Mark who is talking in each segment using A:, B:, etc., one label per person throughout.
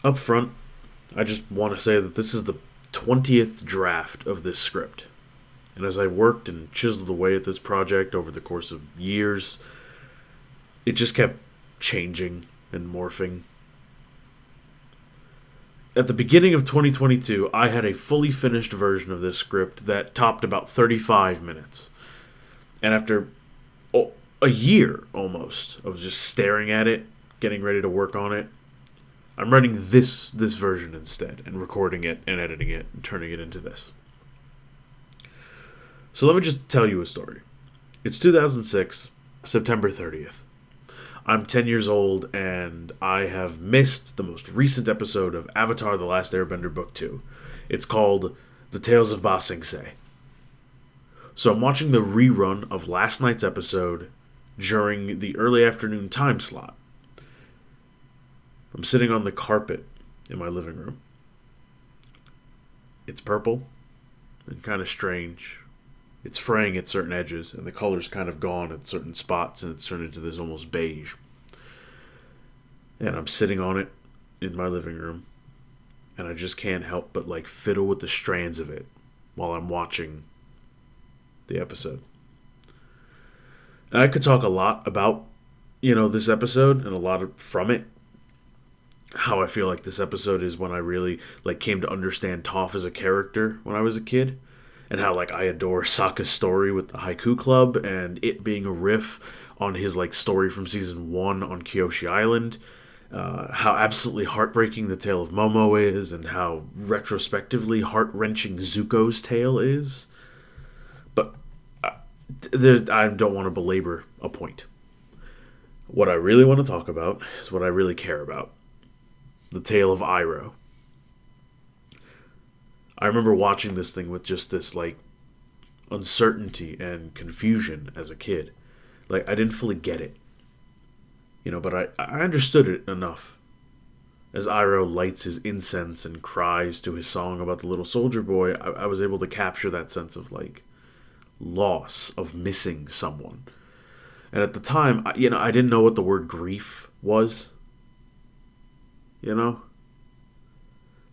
A: Up front, I just want to say that this is the 20th draft of this script. And as I worked and chiseled away at this project over the course of years, it just kept changing and morphing. At the beginning of 2022, I had a fully finished version of this script that topped about 35 minutes. And after a year almost of just staring at it, getting ready to work on it, I'm writing this version instead and recording it and editing it and turning it into this. So let me just tell you a story. It's 2006, September 30th. I'm 10 years old and I have missed the most recent episode of Avatar The Last Airbender Book 2. It's called The Tales of Ba Sing Se. So I'm watching the rerun of last night's episode during the early afternoon time slot. I'm sitting on the carpet in my living room. It's purple and kind of strange. It's fraying at certain edges, and the color's kind of gone at certain spots, and it's turned into this almost beige. And I'm sitting on it in my living room, and I just can't help but fiddle with the strands of it while I'm watching the episode. And I could talk a lot about, this episode and a lot from it. How I feel like this episode is when I really came to understand Toph as a character when I was a kid. And how I adore Sokka's story with the Haiku Club and it being a riff on his story from season 1 on Kyoshi Island. How absolutely heartbreaking the tale of Momo is, and how retrospectively heart-wrenching Zuko's tale is. But I don't want to belabor a point. What I really want to talk about is what I really care about. The Tale of Iroh. I remember watching this thing with just this uncertainty and confusion as a kid. I didn't fully get it. But I understood it enough. As Iroh lights his incense and cries to his song about the little soldier boy, I was able to capture that sense of loss, of missing someone. And at the time, I didn't know what the word grief was.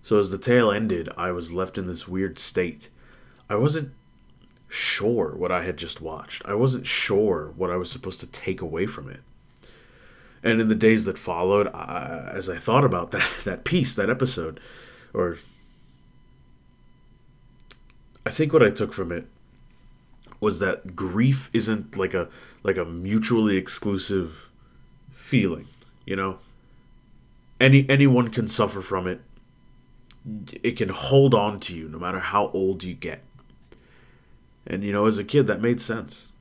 A: So as the tale ended, I was left in this weird state. I wasn't sure what I had just watched. I wasn't sure what I was supposed to take away from it. And in the days that followed, as I thought about that piece, that episode, I think what I took from it was that grief isn't like a mutually exclusive feeling. Anyone can suffer from it. It can hold on to you no matter how old you get. And, as a kid, that made sense.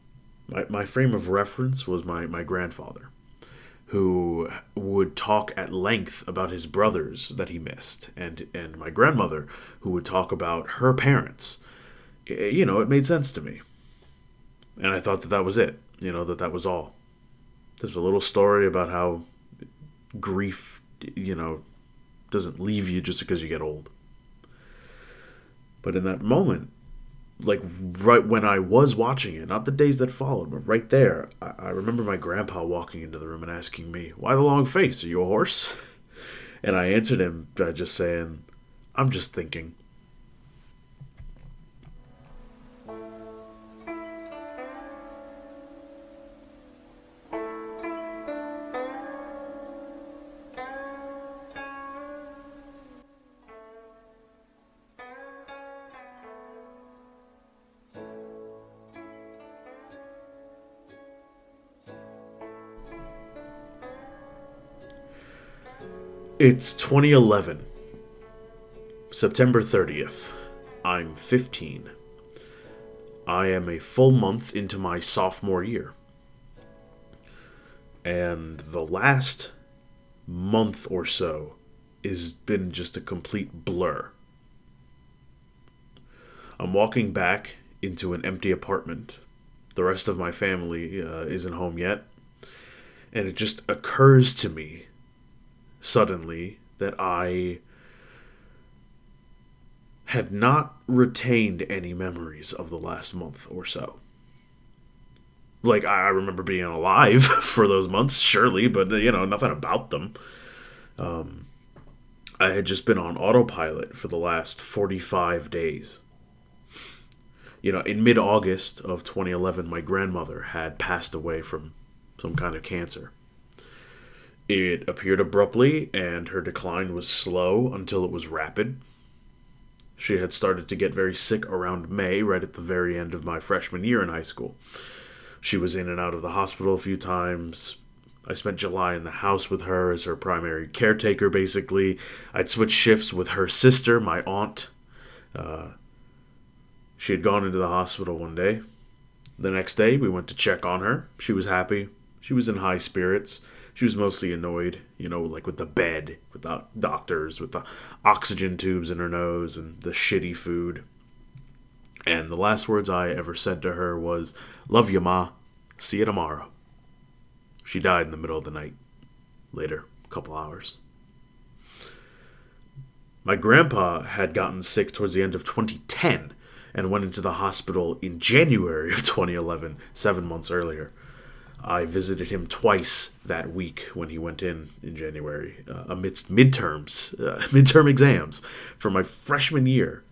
A: My frame of reference was my grandfather, who would talk at length about his brothers that he missed, and my grandmother, who would talk about her parents. It made sense to me. And I thought that was it, that was all. Just a little story about how grief, doesn't leave you just because you get old. But in that moment, right when I was watching it, not the days that followed, but right there, I remember my grandpa walking into the room and asking me, "Why the long face? Are you a horse?" And I answered him by just saying, "I'm just thinking." It's 2011, September 30th. I'm 15. I am a full month into my sophomore year. And the last month or so has been just a complete blur. I'm walking back into an empty apartment. The rest of my family isn't home yet. And it just occurs to me suddenly that I had not retained any memories of the last month or so. I remember being alive for those months, surely, but, nothing about them. I had just been on autopilot for the last 45 days. In mid August of 2011, my grandmother had passed away from some kind of cancer. It appeared abruptly, and her decline was slow until it was rapid. She had started to get very sick around May, right at the very end of my freshman year in high school. She was in and out of the hospital a few times. I spent July in the house with her as her primary caretaker, basically. I'd switch shifts with her sister, my aunt. Uh, she had gone into the hospital one day. The next day, we went to check on her. She was happy. She was in high spirits. She was mostly annoyed, like with the bed, with the doctors, with the oxygen tubes in her nose, and the shitty food. And the last words I ever said to her was, "Love you, Ma. See you tomorrow." She died in the middle of the night. Later, a couple hours. My grandpa had gotten sick towards the end of 2010 and went into the hospital in January of 2011, 7 months earlier. I visited him twice that week when he went in January, amidst midterm exams for my freshman year.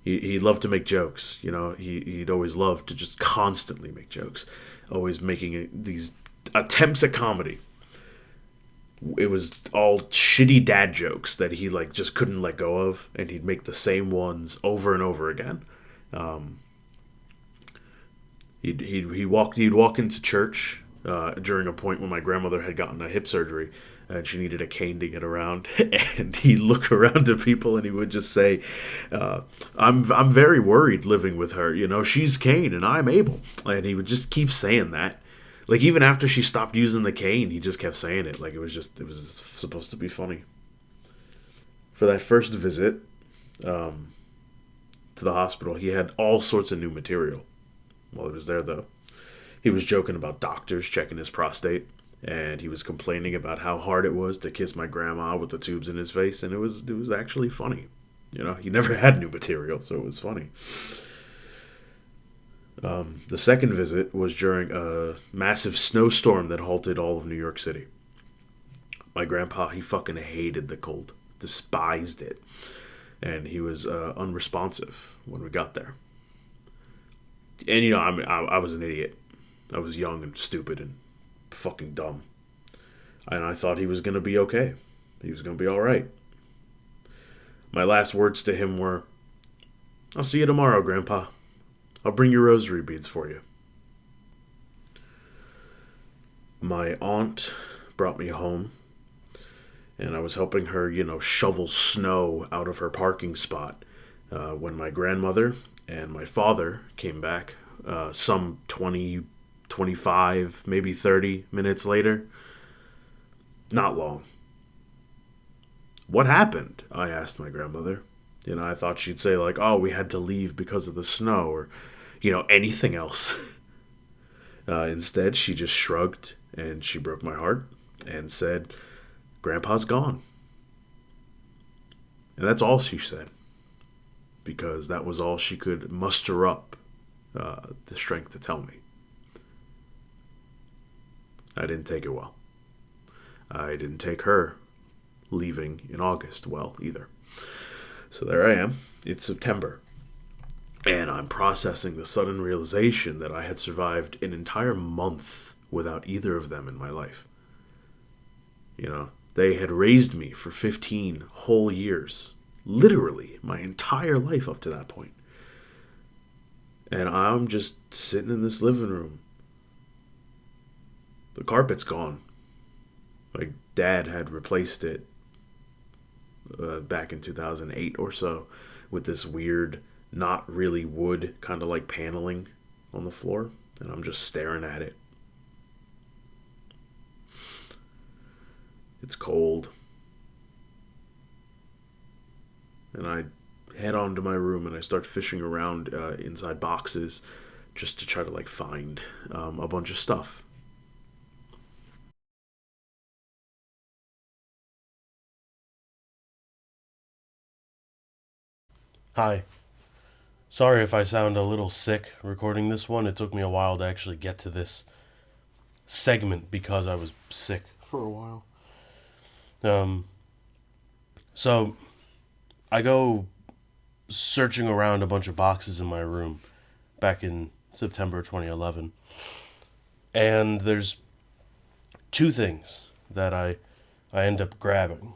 A: He loved to make jokes. He'd always loved to just constantly make jokes, always making these attempts at comedy. It was all shitty dad jokes that he just couldn't let go of, and he'd make the same ones over and over again. Um, he'd walk into church during a point when my grandmother had gotten a hip surgery and she needed a cane to get around, and he'd look around to people and he would just say, I'm very worried living with her. She's cane and I'm able," and he would just keep saying that. Even after she stopped using the cane, he just kept saying it. It was supposed to be funny. For that first visit to the hospital, he had all sorts of new material while he was there, though. He was joking about doctors checking his prostate, and he was complaining about how hard it was to kiss my grandma with the tubes in his face, and it was actually funny. He never had new material, so it was funny. The second visit was during a massive snowstorm that halted all of New York City. My grandpa, he fucking hated the cold, despised it, and he was unresponsive when we got there. And I was an idiot. I was young and stupid and fucking dumb, and I thought he was gonna be okay. He was gonna be all right. My last words to him were, "I'll see you tomorrow, Grandpa. I'll bring your rosary beads for you." My aunt brought me home, and I was helping her, shovel snow out of her parking spot when my grandmother and my father came back some 20, 25, maybe 30 minutes later. Not long. "What happened?" I asked my grandmother. I thought she'd say, "Oh, we had to leave because of the snow," or, anything else. Instead, she just shrugged and she broke my heart and said, "Grandpa's gone." And that's all she said, because that was all she could muster up the strength to tell me. I didn't take it well. I didn't take her leaving in August well either. So there I am. It's September. And I'm processing the sudden realization that I had survived an entire month without either of them in my life. They had raised me for 15 whole years. Literally, my entire life up to that point. And I'm just sitting in this living room. The carpet's gone. My dad had replaced it back in 2008 or so with this weird, not really wood, kind of like paneling on the floor. And I'm just staring at it. It's cold. And I head on to my room and I start fishing around inside boxes just to try to find a bunch of stuff. Hi. Sorry if I sound a little sick recording this one. It took me a while to actually get to this segment because I was sick for a while. Um,
B: So I go searching around a bunch of boxes in my room back in September 2011, and there's two things that I end up grabbing.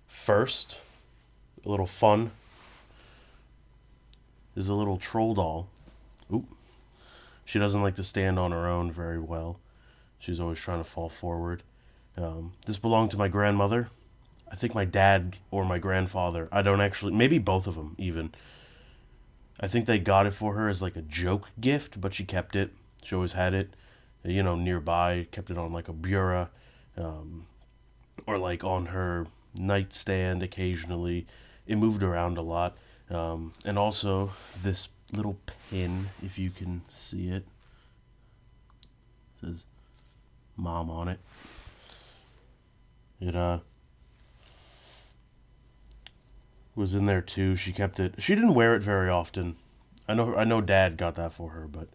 B: First, a little fun is a little troll doll. Oop. She doesn't like to stand on her own very well. She's always trying to fall forward. This belonged to my grandmother. I think my dad or my grandfather. I don't actually. Maybe both of them, even. I think they got it for her as like a joke gift, but she kept it. She always had it, nearby. Kept it on like a bureau, um, or like on her nightstand occasionally. It moved around a lot. And also this little pin, if you can see it, says "Mom" on it. It was in there too. She kept it. She didn't wear it very often. I know Dad got that for her, but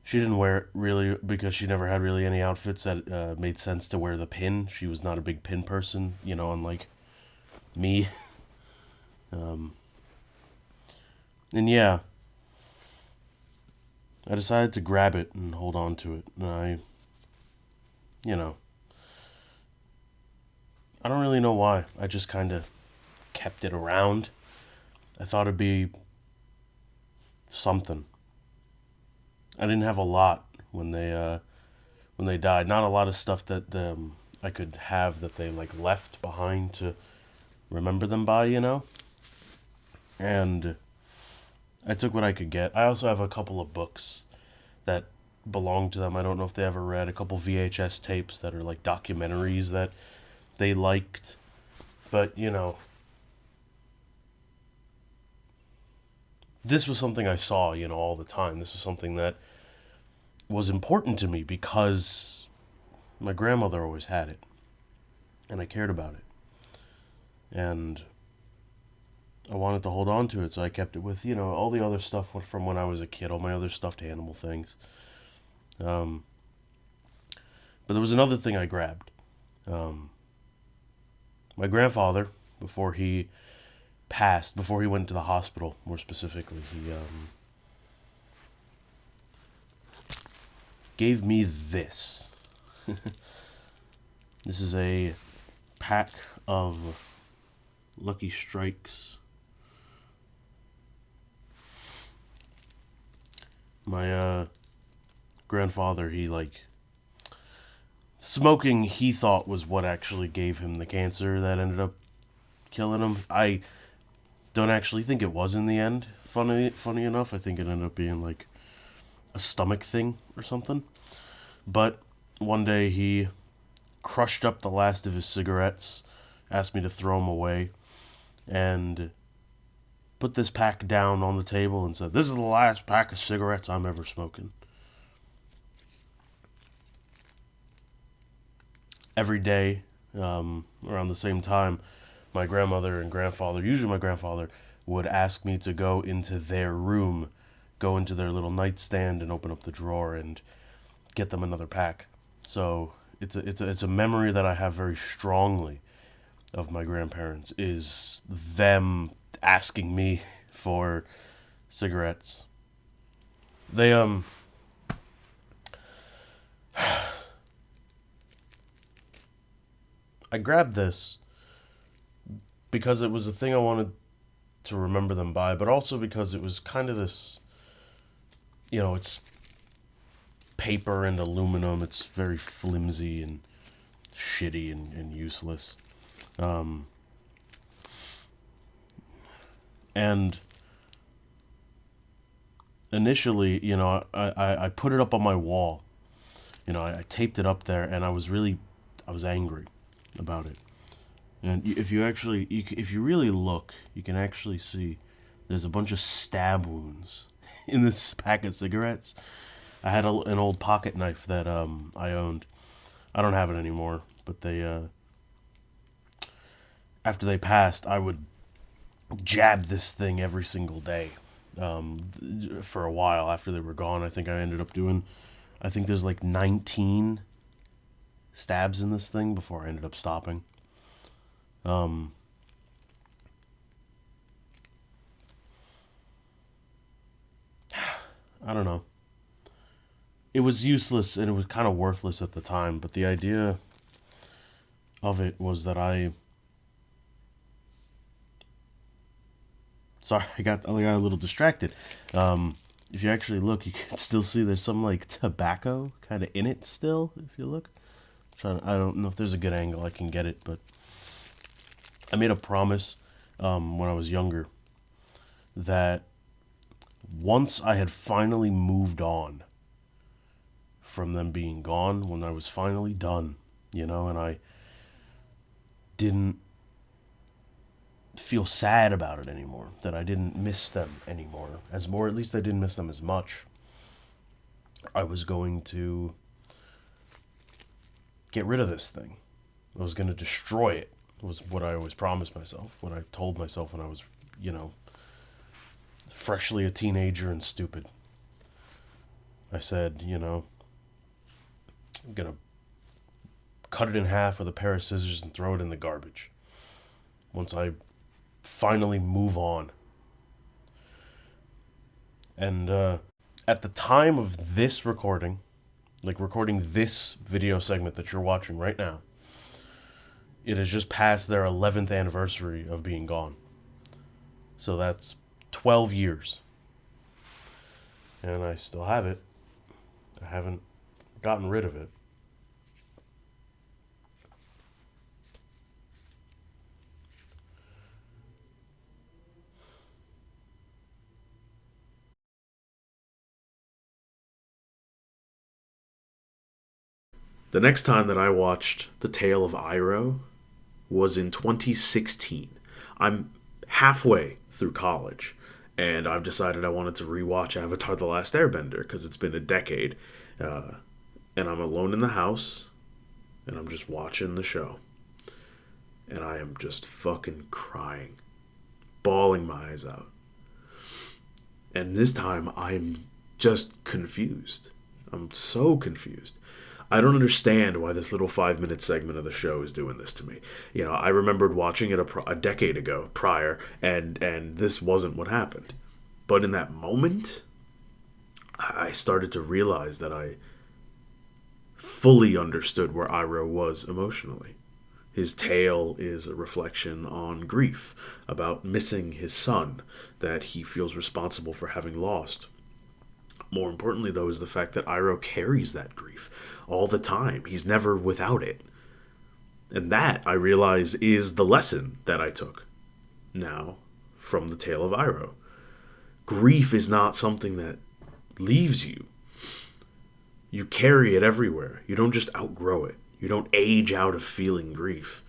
B: she didn't wear it really because she never had really any outfits that made sense to wear the pin. She was not a big pin person, unlike me. Um, and yeah, I decided to grab it and hold on to it. And you know, I don't really know why. I just kind of kept it around. I thought it'd be something. I didn't have a lot when they died. Not a lot of stuff that I could have that they like left behind to remember them by. And I took what I could get. I also have a couple of books that belong to them. I don't know if they ever read a couple VHS tapes that are like documentaries that they liked. But, this was something I saw, all the time. This was something that was important to me because my grandmother always had it and I cared about it. And I wanted to hold on to it, so I kept it with, all the other stuff from when I was a kid, all my other stuffed animal things. Um, but there was another thing I grabbed. My grandfather, before he passed, before he went to the hospital, more specifically, he gave me this. This is a pack of Lucky Strikes. My grandfather, smoking he thought was what actually gave him the cancer that ended up killing him. I don't actually think it was in the end. Funny enough, I think it ended up being like a stomach thing or something. But one day he crushed up the last of his cigarettes, asked me to throw them away, and put this pack down on the table and said, "This is the last pack of cigarettes I'm ever smoking." Every day, around the same time, my grandmother and grandfather, usually my grandfather, would ask me to go into their room, go into their little nightstand and open up the drawer and get them another pack. So it's a memory that I have very strongly of my grandparents, is them asking me for cigarettes. They I grabbed this because it was a thing I wanted to remember them by, but also because it was kind of this, it's paper and aluminum. It's very flimsy and shitty and useless. Um, and initially, I put it up on my wall. I taped it up there, and I was angry about it. And if you really look, you can actually see there's a bunch of stab wounds in this pack of cigarettes. I had an old pocket knife that I owned. I don't have it anymore, but they after they passed, I would jab this thing every single day. For a while after they were gone, I think I ended up doing. I think there's like 19 stabs in this thing before I ended up stopping. Um, I don't know. It was useless and it was kind of worthless at the time, but the idea of it was that I. Sorry, I got a little distracted. If you actually look, you can still see there's some like tobacco kind of in it still. If you look, I don't know if there's a good angle I can get it, but I made a promise when I was younger that once I had finally moved on from them being gone, when I was finally done, and I didn't feel sad about it anymore, that I didn't miss them anymore, at least I didn't miss them as much, I was going to get rid of this thing. I was going to destroy it, was what I always promised myself, what I told myself when I was, freshly a teenager and stupid. I said, I'm going to cut it in half with a pair of scissors and throw it in the garbage. Once I finally move on. And at the time of this recording, like recording this video segment that you're watching right now, it has just passed their 11th anniversary of being gone. So that's 12 years. And I still have it. I haven't gotten rid of it.
A: The next time that I watched The Tale of Iroh was in 2016. I'm halfway through college, and I've decided I wanted to rewatch Avatar The Last Airbender because it's been a decade. And I'm alone in the house, and I'm just watching the show. And I am just fucking crying, bawling my eyes out. And this time I'm just confused. I'm so confused. I don't understand why this little 5-minute segment of the show is doing this to me. I remembered watching it a decade ago prior, and this wasn't what happened. But in that moment, I started to realize that I fully understood where Iroh was emotionally. His tale is a reflection on grief, about missing his son that he feels responsible for having lost. More importantly, though, is the fact that Iroh carries that grief all the time. He's never without it. And that, I realize, is the lesson that I took now from the Tale of Iroh. Grief is not something that leaves you. You carry it everywhere. You don't just outgrow it. You don't age out of feeling grief.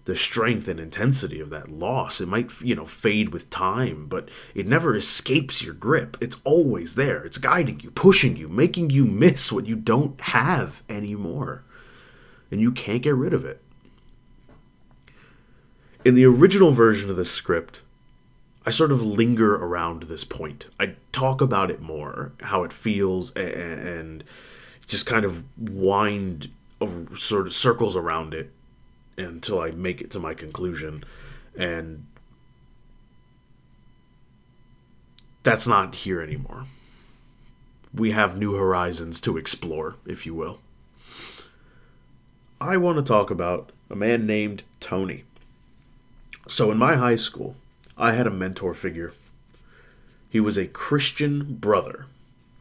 A: The strength and intensity of that loss, it might, fade with time, but it never escapes your grip. It's always there. It's guiding you, pushing you, making you miss what you don't have anymore. And you can't get rid of it. In the original version of the script, I sort of linger around this point. I talk about it more, how it feels, and just kind of wind sort of circles around it until I make it to my conclusion. And that's not here anymore. We have new horizons to explore, if you will. I want to talk about a man named Tony. So in my high school, I had a mentor figure. He was a Christian brother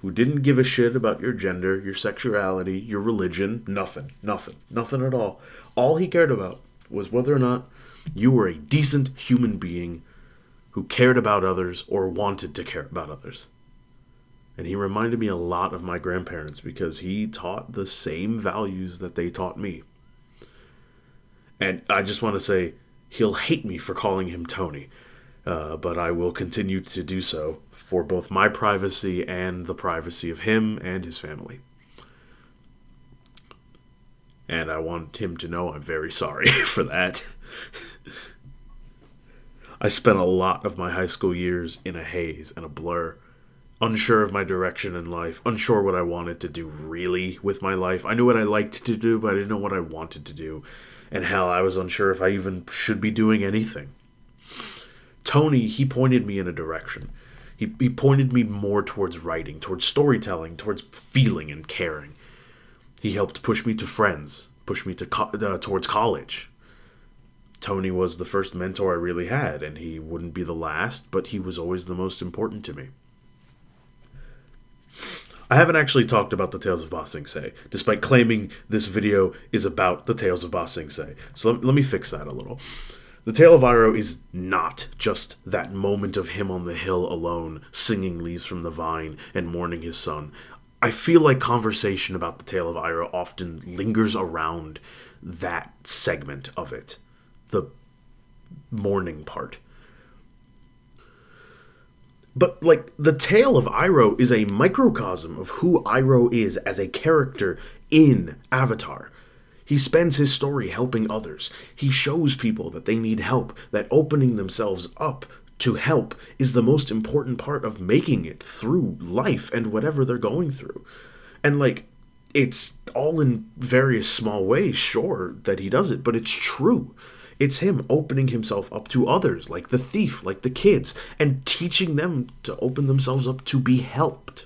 A: who didn't give a shit about your gender, your sexuality, your religion, nothing at all. All he cared about was whether or not you were a decent human being who cared about others or wanted to care about others. And he reminded me a lot of my grandparents because he taught the same values that they taught me. And I just want to say, he'll hate me for calling him Tony, but I will continue to do so for both my privacy and the privacy of him and his family. And I want him to know I'm very sorry for that. I spent a lot of my high school years in a haze and a blur, unsure of my direction in life, unsure what I wanted to do really with my life. I knew what I liked to do, but I didn't know what I wanted to do. And hell, I was unsure if I even should be doing anything. Tony, he pointed me in a direction. He pointed me more towards writing, towards storytelling, towards feeling and caring. He helped push me to friends, push me to towards college. Tony was the first mentor I really had, and he wouldn't be the last, but he was always the most important to me. I haven't actually talked about the Tales of Ba Sing Se, despite claiming this video is about the Tales of Ba Sing Se. So let me fix that a little. The Tale of Iroh is not just that moment of him on the hill alone, singing Leaves from the Vine and mourning his son. I feel like conversation about the Tale of Iroh often lingers around that segment of it, the mourning part. But, like, the Tale of Iroh is a microcosm of who Iroh is as a character in Avatar. He spends his story helping others. He shows people that they need help, that opening themselves up to help is the most important part of making it through life and whatever they're going through. And, like, it's all in various small ways, sure, that he does it, but it's true. It's him opening himself up to others, like the thief, like the kids, and teaching them to open themselves up to be helped.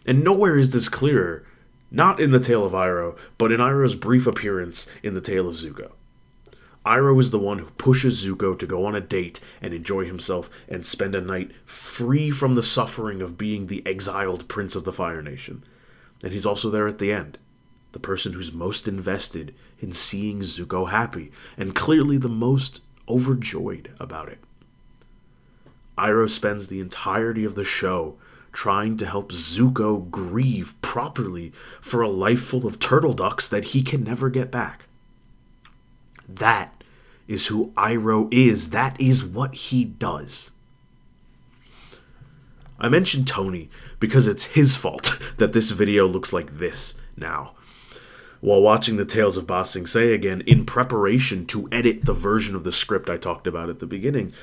A: And nowhere is this clearer, not in the Tale of Iroh, but in Iroh's brief appearance in the Tale of Zuko. Iroh is the one who pushes Zuko to go on a date and enjoy himself and spend a night free from the suffering of being the exiled prince of the Fire Nation. And he's also there at the end, the person who's most invested in seeing Zuko happy, and clearly the most overjoyed about it. Iroh spends the entirety of the show trying to help Zuko grieve properly for a life full of turtle ducks that he can never get back. That is who Iroh is. That is what he does. I mentioned Tony because it's his fault that this video looks like this now. While watching the Tales of Ba Sing Se again, in preparation to edit the version of the script I talked about at the beginning,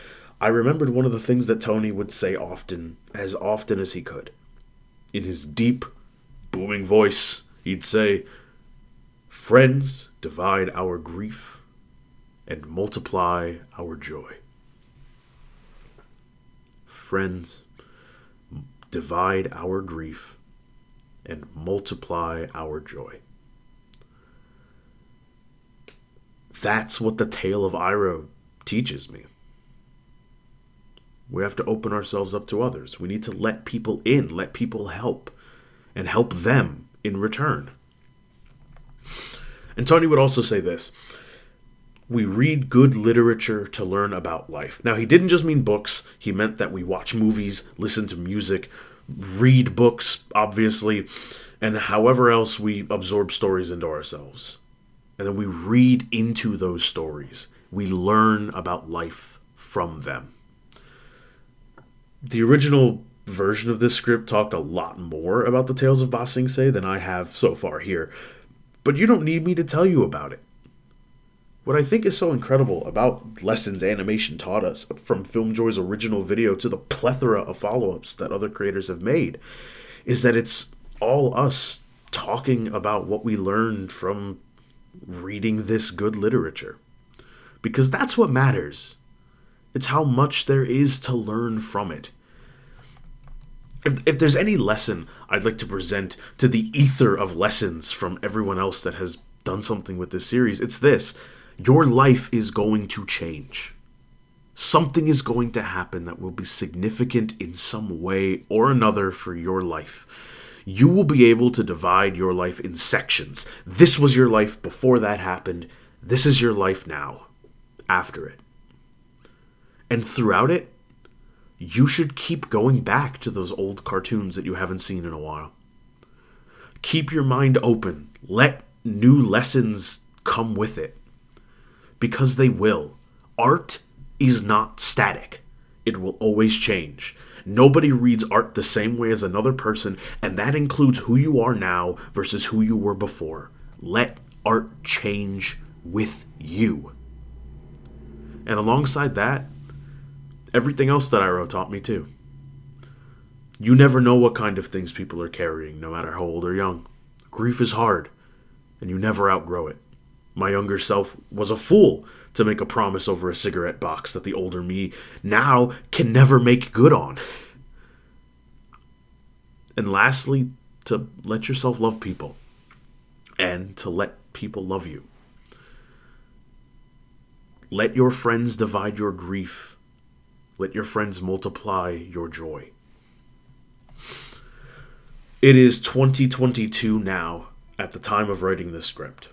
A: I remembered one of the things that Tony would say often as he could. In his deep, booming voice, he'd say, "Friends divide our grief and multiply our joy." Friends divide our grief and multiply our joy. That's what the Tale of Iroh teaches me. We have to open ourselves up to others. We need to let people in, let people help, and help them in return. And Tony would also say this: we read good literature to learn about life. Now, he didn't just mean books. He meant that we watch movies, listen to music, read books, obviously, and however else we absorb stories into ourselves. And then we read into those stories. We learn about life from them. The original version of this script talked a lot more about the Tales of Ba Sing Se than I have so far here. But you don't need me to tell you about it. What I think is so incredible about lessons animation taught us, from FilmJoy's original video to the plethora of follow-ups that other creators have made, is that it's all us talking about what we learned from reading this good literature. Because that's what matters. It's how much there is to learn from it. If there's any lesson I'd like to present to the ether of lessons from everyone else that has done something with this series, it's this: your life is going to change. Something is going to happen that will be significant in some way or another for your life. You will be able to divide your life in sections. This was your life before that happened. This is your life now, after it. And throughout it, you should keep going back to those old cartoons that you haven't seen in a while. Keep your mind open. Let new lessons come with it. Because they will. Art is not static. It will always change. Nobody reads art the same way as another person, and that includes who you are now versus who you were before. Let art change with you. And alongside that, everything else that Iroh taught me too. You never know what kind of things people are carrying, no matter how old or young. Grief is hard, and you never outgrow it. My younger self was a fool to make a promise over a cigarette box that the older me now can never make good on. And lastly, to let yourself love people and to let people love you. Let your friends divide your grief. Let your friends multiply your joy. It is 2022 now at the time of writing this script.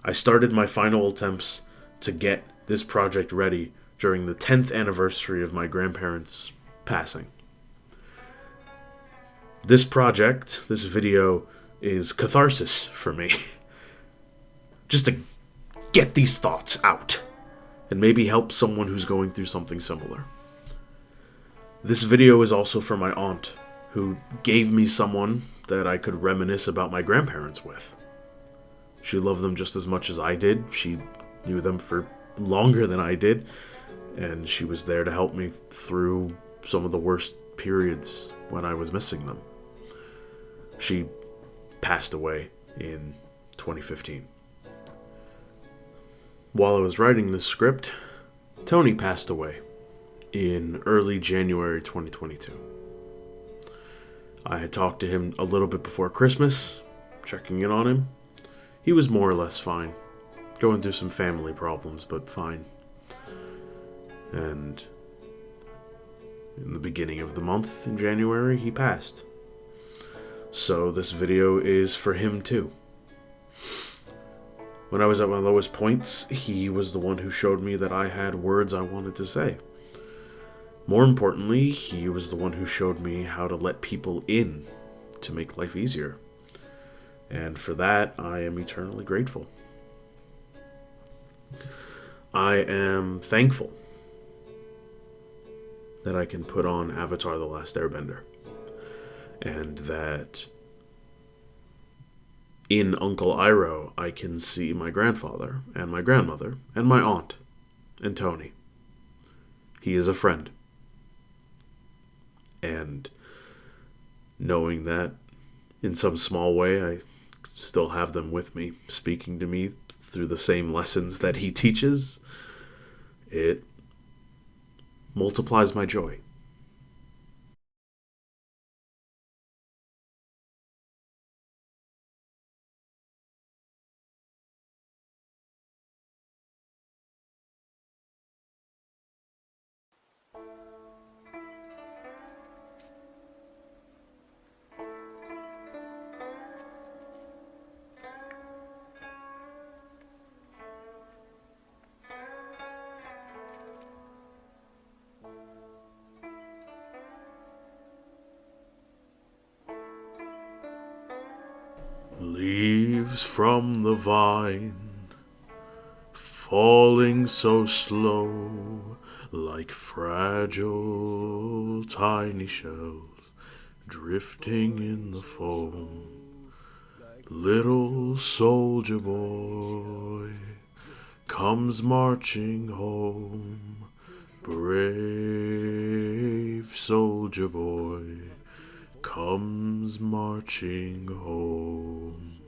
A: I started my final attempts to get this project ready during the 10th anniversary of my grandparents' passing. This project, this video, is catharsis for me. Just to get these thoughts out and maybe help someone who's going through something similar. This video is also for my aunt, who gave me someone that I could reminisce about my grandparents with. She loved them just as much as I did. She knew them for longer than I did, and she was there to help me through some of the worst periods when I was missing them. She passed away in 2015. While I was writing this script, Tony passed away in early January 2022. I had talked to him a little bit before Christmas, checking in on him. He was more or less fine. Going through some family problems, but fine. And in the beginning of the month, in January, he passed. So this video is for him too. When I was at my lowest points, he was the one who showed me that I had words I wanted to say. More importantly, he was the one who showed me how to let people in to make life easier. And for that, I am eternally grateful. I am thankful that I can put on Avatar The Last Airbender. And that in Uncle Iroh, I can see my grandfather and my grandmother and my aunt and Tony. He is a friend. And knowing that in some small way I still have them with me, speaking to me through the same lessons that he teaches, it multiplies my joy. Leaves from the vine, falling so slow, like fragile tiny shells, drifting in the foam. Little soldier boy comes marching home. Brave soldier boy comes marching home.